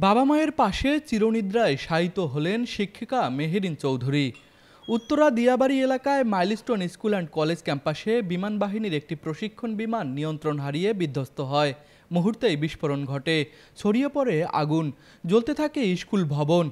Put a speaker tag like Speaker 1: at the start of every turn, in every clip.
Speaker 1: বাবা মায়ের পাশে চিরনিদ্রায় শায়িত হলেন শিক্ষিকা মেহেরিন চৌধুরী। উত্তরা দিয়াবাড়ি এলাকায় মাইলস্টোন স্কুল অ্যান্ড কলেজ ক্যাম্পাসে বিমান বাহিনীর একটি প্রশিক্ষণ বিমান নিয়ন্ত্রণ হারিয়ে বিধ্বস্ত হয়। মুহূর্তেই বিস্ফোরণ ঘটে, ছড়িয়ে পড়ে আগুন, জ্বলতে থাকে স্কুল ভবন।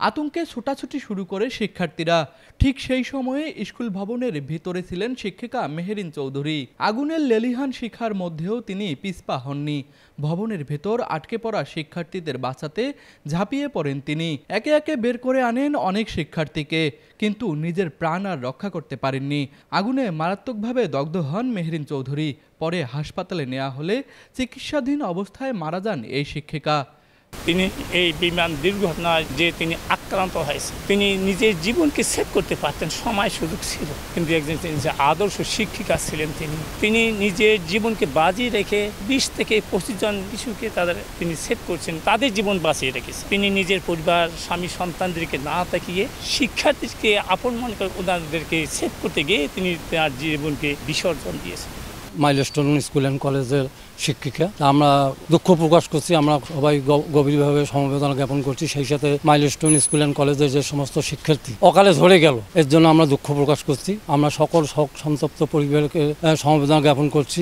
Speaker 1: আতঙ্কে ছোটাছুটি শুরু করে শিক্ষার্থীরা। ঠিক সেই সময়ে স্কুল ভবনের ভিতরে ছিলেন শিক্ষিকা মেহেরিন চৌধুরী। আগুনের লেলিহান শিখার মধ্যেও তিনি পিছপা হননি। ভবনের ভেতর আটকে পড়া শিক্ষার্থীদের বাঁচাতে ঝাঁপিয়ে পড়েন তিনি। একে একে বের করে আনেন অনেক শিক্ষার্থীকে, কিন্তু নিজের প্রাণ আর রক্ষা করতে পারেননি। আগুনে মারাত্মকভাবে দগ্ধ হন মেহেরিন চৌধুরী। পরে হাসপাতালে নেওয়া হলে চিকিৎসাধীন অবস্থায় মারা যান এই শিক্ষিকা।
Speaker 2: তিনি এই বিমান দুর্ঘটনায় যে তিনি আক্রান্ত হয়েছে, তিনি নিজের জীবনকে সেভ করতে পারতেন, সময় সুযোগ ছিল, কিন্তু একজন যে আদর্শ শিক্ষিকা ছিলেন তিনি নিজের জীবনকে বাজি রেখে 20 থেকে 25 জন শিশুকে তিনি সেভ করছেন, তাদের জীবন বাঁচিয়ে রেখেছেন। তিনি নিজের পরিবার, স্বামী, সন্তানদেরকে না তাকিয়ে শিক্ষার্থীকে আপন মনে করে ওনাদেরকে সেভ করতে গিয়ে তিনি তার জীবনকে বিসর্জন দিয়েছেন।
Speaker 3: মাইলস্টোন স্কুল অ্যান্ড কলেজের শিক্ষিকা, আমরা দুঃখ প্রকাশ করছি, আমরা সবাই গভীরভাবে সমবেদনা জ্ঞাপন করছি। সেই সাথে মাইলস্টোন স্কুল অ্যান্ড কলেজের যে সমস্ত শিক্ষার্থী অকালে ঝরে গেল, এর জন্য আমরা দুঃখ প্রকাশ করছি। আমরা সকল সন্তপ্ত পরিবারকে সমবেদনা জ্ঞাপন করছি।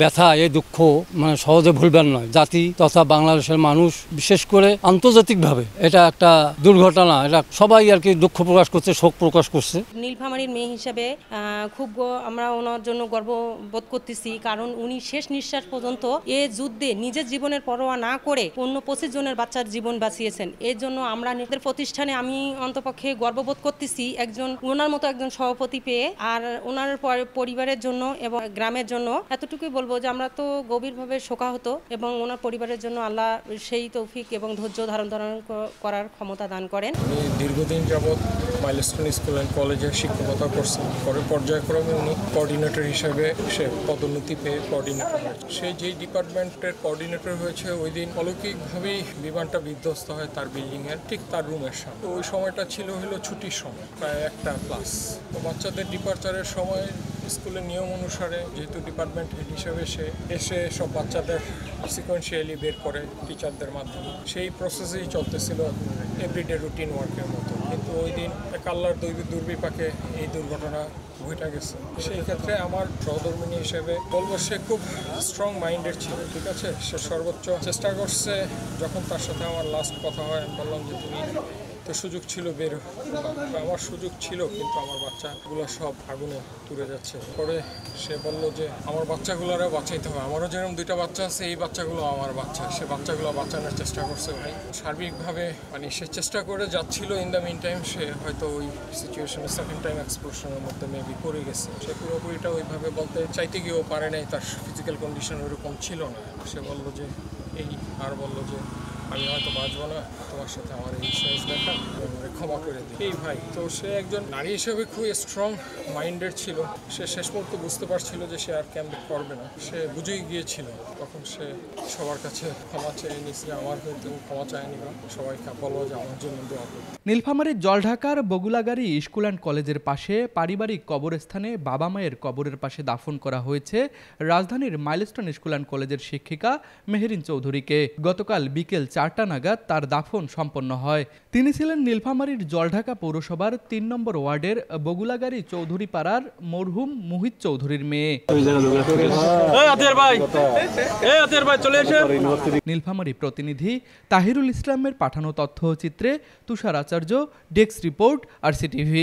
Speaker 3: ব্যথা, এই দুঃখ মানে সহজে ভুলবেন নয়। জাতি তথা বাংলাদেশের মানুষ, বিশেষ করে আন্তর্জাতিকভাবে এটা একটা দুর্ঘটনা, এটা সবাই আর কি দুঃখ প্রকাশ করছে, শোক প্রকাশ করছে।
Speaker 4: নীলফামারীর মেয়ে হিসাবে খুব আমরা ওনার জন্য গর্ববোধ করতেছি, কারণ উনি শেষ নিঃশ্বাস পর্যন্ত এ যুদ্ধে নিজের জীবনের পরোয়া না করে অন্য 25 জনের বাচ্চার জীবন বাঁচিয়েছেন। এর জন্য আমরা নিজেদের প্রতিষ্ঠানে আমি অন্তপক্ষে গর্ববোধ করতেছি ওনার মতো একজন সভাপতি পেয়ে। আর ওনার পরিবারের জন্য এবং গ্রামের জন্য এতটুকুই বলবো যে আমরা তো গভীরভাবে শোকাহত, এবং ওনার পরিবারের জন্য আল্লাহ সেই তৌফিক এবং ধৈর্য ধারণ করার ক্ষমতা দান করেন।
Speaker 5: দীর্ঘদিন যাবৎ মাইলস্টোন স্কুল অ্যান্ড কলেজে শিক্ষকতা করছেন। পরে পর্যায়ক্রমে উনি কোঅর্ডিনেটর হিসেবে সে পদোন্নতি পেয়ে কোঅর্ডিনেটর হয়েছে। সে যেই ডিপার্টমেন্টের কোঅর্ডিনেটর হয়েছে, ওই দিন অলৌকিকভাবেই বিমানটা বিধ্বস্ত হয় তার বিল্ডিংয়ের ঠিক তার রুমের সামনে। তো ওই সময়টা ছিল ছুটির সময়, প্রায় 1:00 তো বাচ্চাদের ডিপার্চারের সময় স্কুলের নিয়ম অনুসারে যেহেতু ডিপার্টমেন্ট হেড হিসেবে সে এসে সব বাচ্চাদের সিকোয়েন্সিয়ালি বের করে টিচারদের মাধ্যমে, সেই প্রসেসেই চলতেছিল এভরিডে রুটিন ওয়ার্কের মতো। কিন্তু ওই দিন আল্লাহর দুর্বিপাকে এই দুর্ঘটনা ঘটে গেছে। সেই ক্ষেত্রে আমার সহধর্মিণী হিসেবে বলবো সে খুব স্ট্রং মাইন্ডেড ছিল, ঠিক আছে। সে সর্বোচ্চ চেষ্টা করছে। যখন তার সাথে আমার লাস্ট কথা হয়, আমি বললাম যে তুমি তো সুযোগ ছিল বের, আমার সুযোগ ছিল, কিন্তু আমার বাচ্চাগুলো সব আগুনে পুড়ে যাচ্ছে। পরে সে বলল যে আমার বাচ্চাগুলোরা বাঁচাইতে হবে, আমারও যেরকম 2টা বাচ্চা আছে, এই বাচ্চাগুলো আমার বাচ্চা। সে বাচ্চাগুলো বাঁচানোর চেষ্টা করছে ভাই। সার্বিকভাবে সে চেষ্টা করে যাচ্ছিল। ইন দ্য মিন টাইম সে হয়তো ওই সিচুয়েশনে সেকেন্ড টাইম এক্সপ্লোশনের মধ্যে মেবি পড়ে গেছে। সে পুরোপুরিটা ওইভাবে বলতে চাইতে গিয়েও পারে নাই, তার ফিজিক্যাল কন্ডিশন ওইরকম ছিল না। সে বলল যে বলল যে আমি হয়তো বাঁচবো না, তোমার সাথে আমার এই শেষ দেখা, ক্ষমা করে দিই। এই ভাই তো সে একজন নারী হিসেবে খুবই স্ট্রং মাইন্ডেড ছিল। সে শেষ মুহূর্তে বুঝতে পারছিল যে সে আর ক্যাম্পে করবে না, সে বুঝেই গিয়েছিল। তখন সে সবার কাছে ক্ষমা চেয়ে নিয়েছে। আমার হয়তো ক্ষমা চায়নি বা সবাইকে বলো যে আমার জন্য দোয়া করবে।
Speaker 1: নীলফামারীর জলঢাকার বগুলাগাড়ি স্কুল অ্যান্ড কলেজের পাশে পারিবারিক কবরস্থানে বাবা মায়ের কবরের পাশে দাফন করা হয়েছে রাজধানীর মাইলস্টোন স্কুল অ্যান্ড কলেজের শিক্ষিকা মেহেরিন চৌধুরীকে। গতকাল বিকেল 4টা নাগাদ তার দাফন সম্পন্ন হয়। তিনি ছিলেন নীলফামারীর জলঢাকা পৌরসভার 3 নম্বর ওয়ার্ডের বগুলাগাড়ি চৌধুরী পাড়ার মরহুম মুহিত চৌধুরীর মেয়ে। নীলফামারী প্রতিনিধি তাহিরুল ইসলামের পাঠানো তথ্যচিত্রে তুষার আচার্য, ডেস্ক রিপোর্ট, RCTV।